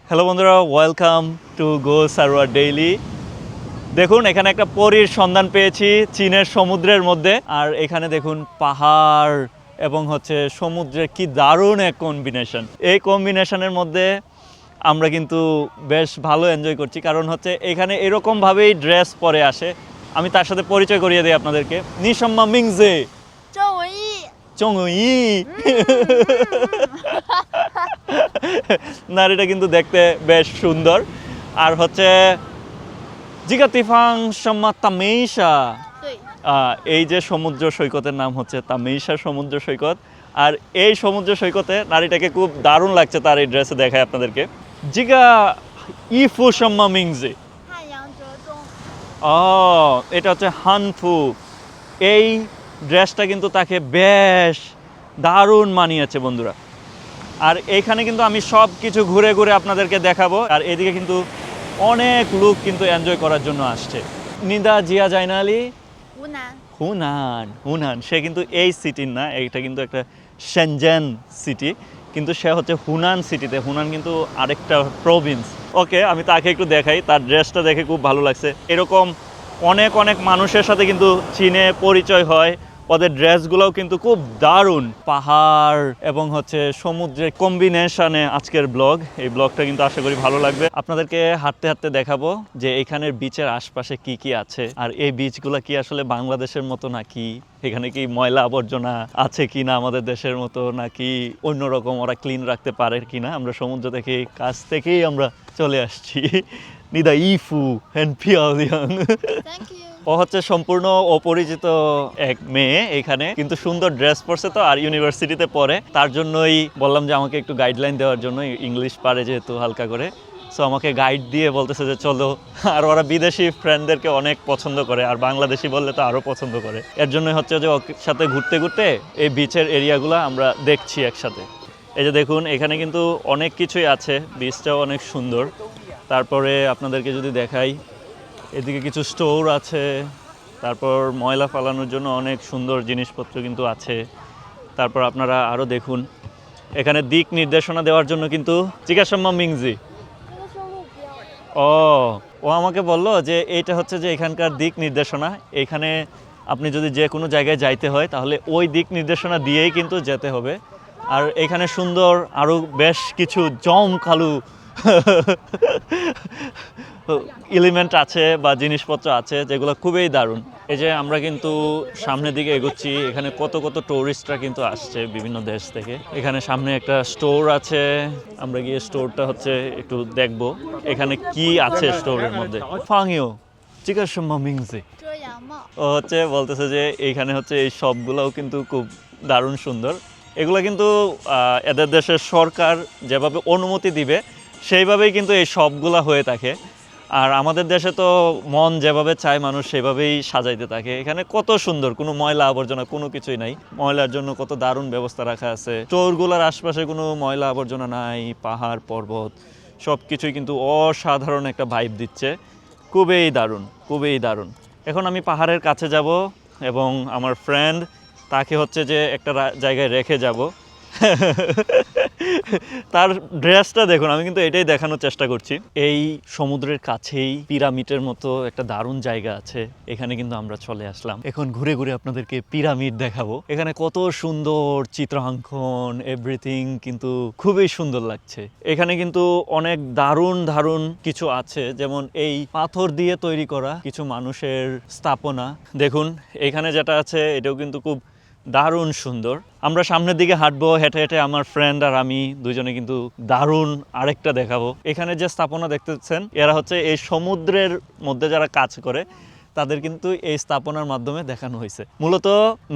Hello বন্ধুরা, welcome to go Sarwar daily. দেখুন, এখানে একটা পরীর সন্ধান পেয়েছি চীনের সমুদ্রের মধ্যে। আর এখানে দেখুন পাহাড় এবং হচ্ছে সমুদ্রের কি দারুণ এক কম্বিনেশন। এই কম্বিনেশনের মধ্যে আমরা কিন্তু বেশ ভালো এনজয় করছি, কারণ হচ্ছে এখানে এরকমভাবেই ড্রেস পরে আসে। আমি তার সাথে পরিচয় করিয়ে দিই আপনাদেরকে। নিশম্মা মিংজে 周文义， চংই। নারীটা কিন্তু দেখতে বেশ সুন্দর। আর হচ্ছে জিগা তিফাং সম্মা তামেইশা, 对， এই যে সমুদ্র সৈকতের নাম হচ্ছে তামেইশা সমুদ্র সৈকত। আর এই সমুদ্র সৈকতে নারীটাকে খুব দারুণ লাগছে তার এই ড্রেসে, দেখায় আপনাদেরকে। জিগা ইফু সম্মা মিংজি, 汉阳折中， এটা হচ্ছে হানফু। এই ড্রেসটা কিন্তু তাকে বেশ দারুণ মানিয়েছে বন্ধুরা। আর এইখানে কিন্তু আমি সব কিছু ঘুরে ঘুরে আপনাদেরকে দেখাবো। আর এদিকে কিন্তু অনেক লোক কিন্তু এনজয় করার জন্য আসছে। নিদা জিয়া জাইনালি 湖南， হুনান সে কিন্তু এই সিটির না, এইটা কিন্তু একটা শেনজেন সিটি, কিন্তু সে হচ্ছে হুনান সিটিতে। হুনান কিন্তু আরেকটা প্রভিন্স। ওকে, আমি তাকে একটু দেখাই, তার ড্রেসটা দেখে খুব ভালো লাগছে। এরকম অনেক অনেক মানুষের সাথে কিন্তু চীনে পরিচয় হয়, ওদের ড্রেসগুলোও কিন্তু খুব দারুণ। পাহাড় এবং হচ্ছে সমুদ্রের কম্বিনেশনে আজকের ব্লগ, এই ব্লগটা কিন্তু আশা করি ভালো লাগবে। আপনাদেরকে হাঁটতে হাঁটতে দেখাবো যে এখানের বিচের আশপাশে কি কি আছে, আর এই বিচগুলো কি আসলে বাংলাদেশের মতো নাকি, এখানে কি ময়লা আবর্জনা আছে কি না আমাদের দেশের মতো, নাকি অন্যরকম ওরা ক্লিন রাখতে পারে কি না। আমরা সমুদ্র থেকে কাছ থেকেই আমরা চলে আসছি। নিদা ইফু হ্যান্ড পিয়ালিয়াং। thank you。 ও হচ্ছে সম্পূর্ণ অপরিচিত এক মেয়ে এখানে, কিন্তু সুন্দর ড্রেস পরছে তো, আর ইউনিভার্সিটিতে পড়ে। তার জন্যই বললাম যে আমাকে একটু গাইডলাইন দেওয়ার জন্য, ইংলিশ পারে যেহেতু হালকা করে। সো আমাকে গাইড দিয়ে বলতেছে যে চলো। আর ওরা বিদেশি ফ্রেন্ডদেরকে অনেক পছন্দ করে, আর বাংলাদেশি বললে তো আরও পছন্দ করে। এর জন্যই হচ্ছে যে ওর সাথে ঘুরতে ঘুরতে এই বিচের এরিয়াগুলো আমরা দেখছি একসাথে। এই যে দেখুন, এখানে কিন্তু অনেক কিছুই আছে, বিচটাও অনেক সুন্দর। তারপরে আপনাদেরকে যদি দেখাই, এদিকে কিছু স্টোর আছে, তারপর ময়লা ফালানোর জন্য অনেক সুন্দর জিনিসপত্র কিন্তু আছে। তারপর আপনারা আরও দেখুন, এখানে দিক নির্দেশনা দেওয়ার জন্য কিন্তু জিজ্ঞাসাম্মা মিংজি। 这个是路标， ও ও আমাকে বলল যে এইটা হচ্ছে যে এখানকার দিক নির্দেশনা। এখানে আপনি যদি যে কোনো জায়গায় যাইতে হয় তাহলে ওই দিক নির্দেশনা দিয়েই কিন্তু যেতে হবে। আর এখানে সুন্দর আরও বেশ কিছু জমকালো এলিমেন্ট আছে বা জিনিসপত্র আছে যেগুলো খুবই দারুণ। এই যে আমরা কিন্তু সামনের দিকে এগোচ্ছি, এখানে কত কত টুরিস্টরা কিন্তু আসছে বিভিন্ন দেশ থেকে। এখানে সামনে একটা স্টোর আছে, আমরা গিয়ে স্টোরটা হচ্ছে একটু দেখব এখানে কি আছে স্টোরের মধ্যে। ফাংইও জিজ্ঞাসা মিংজি, 遮阳帽， ও হচ্ছে বলতেছে যে এইখানে হচ্ছে এই শপগুলোও কিন্তু খুব দারুণ সুন্দর। এগুলো কিন্তু এদের দেশের সরকার যেভাবে অনুমতি দিবে সেইভাবেই কিন্তু এই শপগুলো হয়ে থাকে। আর আমাদের দেশে তো মন যেভাবে চায় মানুষ সেভাবেই সাজাইতে থাকে। এখানে কত সুন্দর, কোনো ময়লা আবর্জনা কোনো কিছুই নাই। ময়লার জন্য কত দারুণ ব্যবস্থা রাখা আছে। স্টোরগুলোর আশপাশে কোনো ময়লা আবর্জনা নাই, পাহাড় পর্বত সব কিছুই কিন্তু অসাধারণ একটা ভাইব দিচ্ছে। খুবই দারুণ, খুবই দারুণ। এখন আমি পাহাড়ের কাছে যাব এবং আমার ফ্রেন্ড তাকে হচ্ছে যে একটা জায়গায় রেখে যাব। তার ড্রেসটা দেখুন, আমি কিন্তু এটাই দেখানোর চেষ্টা করছি। এই সমুদ্রের কাছেই পিরামিডের মতো একটা দারুণ জায়গা আছে, এখানে কিন্তু আমরা চলে আসলাম। এখন ঘুরে ঘুরে আপনাদেরকে পিরামিড দেখাবো। এখানে কত সুন্দর চিত্রাঙ্কন, এভরিথিং কিন্তু খুবই সুন্দর লাগছে। এখানে কিন্তু অনেক দারুণ দারুণ কিছু আছে, যেমন এই পাথর দিয়ে তৈরি করা কিছু মানুষের স্থাপনা। দেখুন এখানে যেটা আছে এটাও কিন্তু খুব দারুণ সুন্দর। আমরা সামনের দিকে হাঁটবো, হেঁটে হেঁটে আমার ফ্রেন্ড আর আমি দুজনে কিন্তু দারুণ আরেকটা দেখাবো। এখানে যে স্থাপনা দেখতেছেন, এরা হচ্ছে এই সমুদ্রের মধ্যে যারা কাজ করে তাদের কিন্তু এই স্থাপনার মাধ্যমে দেখানো হয়েছে। মূলত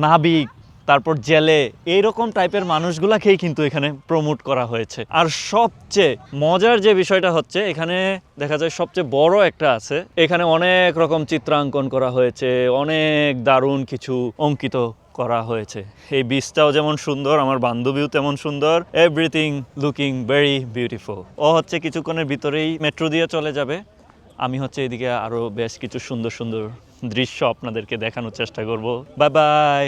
নাবিক, তারপর জেলে, এইরকম টাইপের মানুষগুলাকেই কিন্তু এখানে প্রমোট করা হয়েছে। আর সবচেয়ে মজার যে বিষয়টা হচ্ছে, এখানে দেখা যায় সবচেয়ে বড় একটা আছে, এখানে অনেক রকম চিত্রাঙ্কন করা হয়েছে, অনেক দারুণ কিছু অঙ্কিত করা হয়েছে। এই বিচটাও যেমন সুন্দর, আমার বান্ধবীও তেমন সুন্দর। Everything looking very beautiful. ও হচ্ছে কিছুক্ষণের ভিতরেই মেট্রো দিয়ে চলে যাবে। আমি হচ্ছে এদিকে আরও বেশ কিছু সুন্দর সুন্দর দৃশ্য আপনাদেরকে দেখানোর চেষ্টা করব। বাই বাই,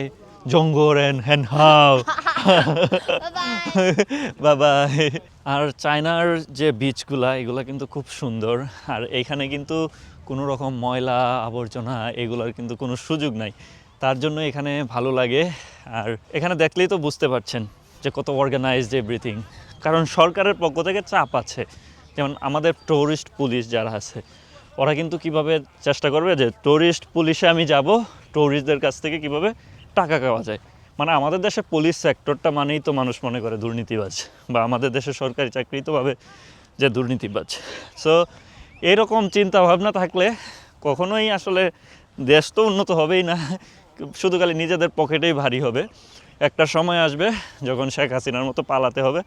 জঙ্গরেন হ্যান হাও 拜拜。 বাবাই। আর চায়নার যে বিচগুলা এগুলা কিন্তু খুব সুন্দর, আর এইখানে কিন্তু কোনো রকম ময়লা আবর্জনা এগুলোর কিন্তু কোনো সুযোগ নাই, তার জন্য এখানে ভালো লাগে। আর এখানে দেখলেই তো বুঝতে পারছেন যে কত অর্গানাইজড এভরিথিং, কারণ সরকারের পক্ষ থেকে চাপ আছে। যেমন আমাদের টুরিস্ট পুলিশ যারা আছে ওরা কিন্তু কিভাবে চেষ্টা করবে যে টুরিস্ট পুলিশে আমি যাব, টুরিস্টদের কাছ থেকে কিভাবে টাকা পাওয়া যায়। মানে আমাদের দেশে পুলিশ সেক্টরটা মানেই তো মানুষ মনে করে দুর্নীতিবাজ, বা আমাদের দেশে সরকারি চাকরি তো ভাবে যে দুর্নীতিবাজ। সো এরকম চিন্তা ভাবনা থাকলে কখনোই আসলে দেশ তো উন্নত হবেই না, শুধু খালি নিজেদের পকেটেই ভারী হবে। একটা সময় আসবে যখন শেখ হাসিনার মতো পালাতে হবে,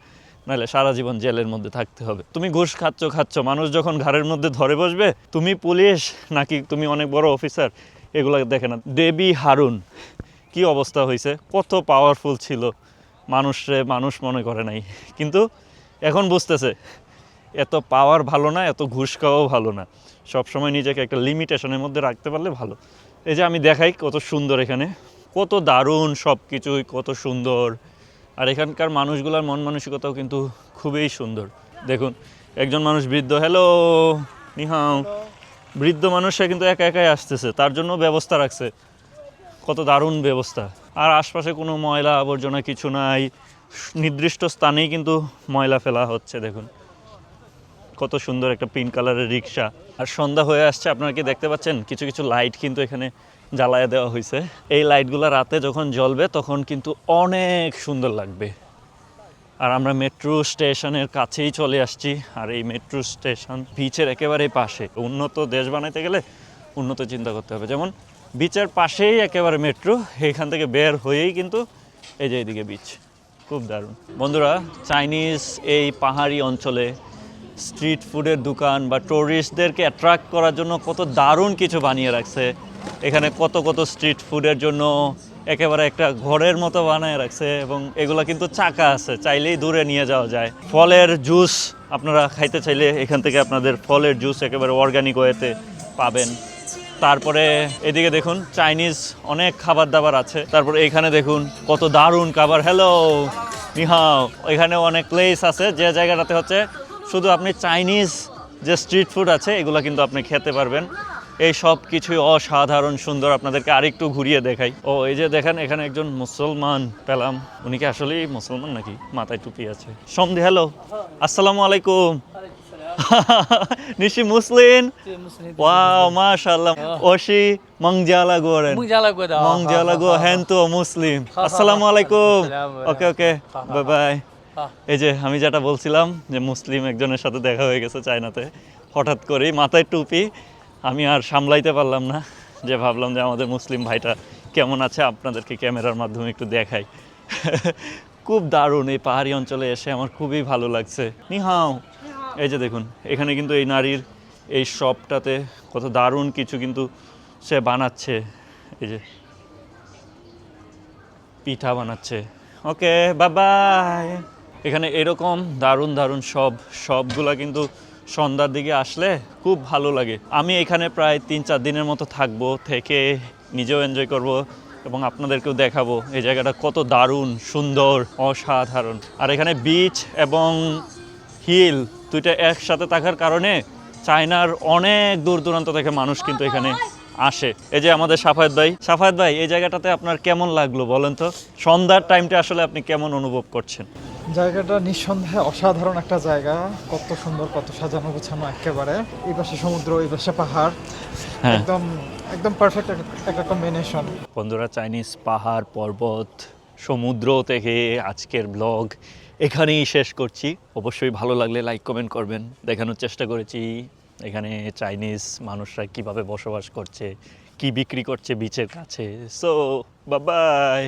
নাহলে সারা জীবন জেলের মধ্যে থাকতে হবে। তুমি ঘুষ খাচ্ছ, মানুষ যখন ঘাড়ের মধ্যে ধরে বসবে, তুমি পুলিশ নাকি তুমি অনেক বড় অফিসার এগুলো দেখে না। দেবী হারুন কি অবস্থা হয়েছে, কত পাওয়ারফুল ছিল, মানুষ মনে করে নাই, কিন্তু এখন বুঝতেছে এত পাওয়ার ভালো না, এত ঘুষ খাওয়াও ভালো না, সবসময় নিজেকে একটা লিমিটেশনের মধ্যে রাখতে পারলে ভালো। এই যে আমি দেখাই কত সুন্দর, এখানে কত দারুণ সব কিছুই, কত সুন্দর। আর এখানকার মানুষগুলোর মন মানসিকতাও কিন্তু খুবই সুন্দর। দেখুন একজন মানুষ বৃদ্ধ, হ্যালো নিহাও, বৃদ্ধ মানুষরা কিন্তু একা একাই আসতেছে, তার জন্য ব্যবস্থা রাখছে, কত দারুণ ব্যবস্থা। আর আশপাশে কোনো ময়লা আবর্জনা কিছু নাই, নির্দিষ্ট স্থানেই কিন্তু ময়লা ফেলা হচ্ছে। দেখুন কত সুন্দর একটা পিঙ্ক কালারের রিক্সা। আর সন্ধ্যা হয়ে আসছে, আপনারা কি দেখতে পাচ্ছেন কিছু কিছু লাইট কিন্তু এখানে জ্বালায় দেওয়া হয়েছে। এই লাইটগুলো রাতে যখন জ্বলবে তখন কিন্তু অনেক সুন্দর লাগবে। আর আমরা মেট্রো স্টেশনের কাছেই চলে আসছি, আর এই মেট্রো স্টেশন বিচের একেবারে পাশে। উন্নত দেশ বানাইতে গেলে উন্নত চিন্তা করতে হবে, যেমন বিচের পাশেই একেবারে মেট্রো, এখান থেকে বের হয়েই কিন্তু এই যে এইদিকে বিচ, খুব দারুণ। বন্ধুরা, চাইনিজ এই পাহাড়ি অঞ্চলে স্ট্রিট ফুডের দোকান বা টুরিস্টদেরকে অ্যাট্রাক্ট করার জন্য কত দারুণ কিছু বানিয়ে রাখছে। এখানে কত কত স্ট্রিট ফুডের জন্য একেবারে একটা ঘরের মতো বানিয়ে রাখছে, এবং এগুলো কিন্তু চাকা আছে, চাইলেই দূরে নিয়ে যাওয়া যায়। ফলের জুস আপনারা খাইতে চাইলে এখান থেকে আপনাদের ফলের জুস একেবারে অর্গানিক ওয়েতে পাবেন। তারপরে এদিকে দেখুন চাইনিজ অনেক খাবার দাবার আছে। তারপরে এখানে দেখুন কত দারুণ খাবার, হ্যালো নিহাও। এখানেও অনেক প্লেস আছে যে জায়গাটাতে হচ্ছে শুধু আপনি চাইনিজ যে স্ট্রিট ফুড আছে এগুলো কিন্তু আপনি খেতে পারবেন। এই সব কিছুই অসাধারণ সুন্দর। আপনাদেরকে আরেকটু ঘুরিয়ে দেখাই। ও এই যে দেখেন এখানে একজন মুসলমান পেলাম, উনি কি আসলেই মুসলমান নাকি, মাথায় টুপি আছে। সন্ধি, হ্যালো আসসালামু আলাইকুম। Nishi Muslim? Wow, mashallah. Oshi Mangjalago ren. Mangjalago hento Muslim. Assalamu alaikum. Okay, okay. Bye bye. এই যে আমি যেটা বলছিলাম যে মুসলিম একজনের সাথে দেখা হয়ে গেছে চায়নাতে, হঠাৎ করেই মাথায় টুপি। আমি আর সামলাইতে পারলাম না, যে ভাবলাম যে আমাদের মুসলিম ভাইটা কেমন আছে আপনাদেরকে ক্যামেরার মাধ্যমে একটু দেখাই। খুব দারুণ, এই পাহাড়ি অঞ্চলে এসে আমার খুবই ভালো লাগছে। নিহাও। এই যে দেখুন এখানে কিন্তু এই নারীর এই শপটাতে কত দারুণ কিছু কিন্তু সে বানাচ্ছে। এই যে পিঠা বানাচ্ছে। Okay bye. এখানে এরকম দারুণ দারুণ সবগুলা কিন্তু সন্ধ্যার দিকে আসলে খুব ভালো লাগে। আমি এখানে প্রায় 3-4 দিনের মতো থাকবো, থেকে নিজেও এনজয় করব এবং আপনাদেরকেও দেখাবো এই জায়গাটা কত দারুণ সুন্দর, অসাধারণ। আর এখানে বিচ এবং হিল দুইটা একসাথে থাকার কারণে চায়নার অনেক দূর দূরান্ত থেকে মানুষ কিন্তু এখানে আসে। এই যে আমাদের সাফায়েত ভাই এই জায়গাটাতে আপনার কেমন লাগলো বলেন তো? সন্ধ্যার টাইমটা আসলে আপনি কেমন অনুভব করছেন? জায়গাটা নিঃসন্দেহে অসাধারণ একটা জায়গা, কত সুন্দর, কত সাজানো গোছানো একেবারে। এই পাশে সমুদ্র, এই পাশে পাহাড়, হ্যাঁ একদম পারফেক্ট একটা কম্বিনেশন। বন্ধুরা, চাইনিজ পাহাড় পর্বত সমুদ্র থেকে আজকের ব্লগ এখানেই শেষ করছি। অবশ্যই ভালো লাগলে লাইক কমেন্ট করবেন। দেখানোর চেষ্টা করেছি এখানে চাইনিজ মানুষরা কিভাবে বসবাস করছে, কি বিক্রি করছে বিচের কাছে। So bye bye.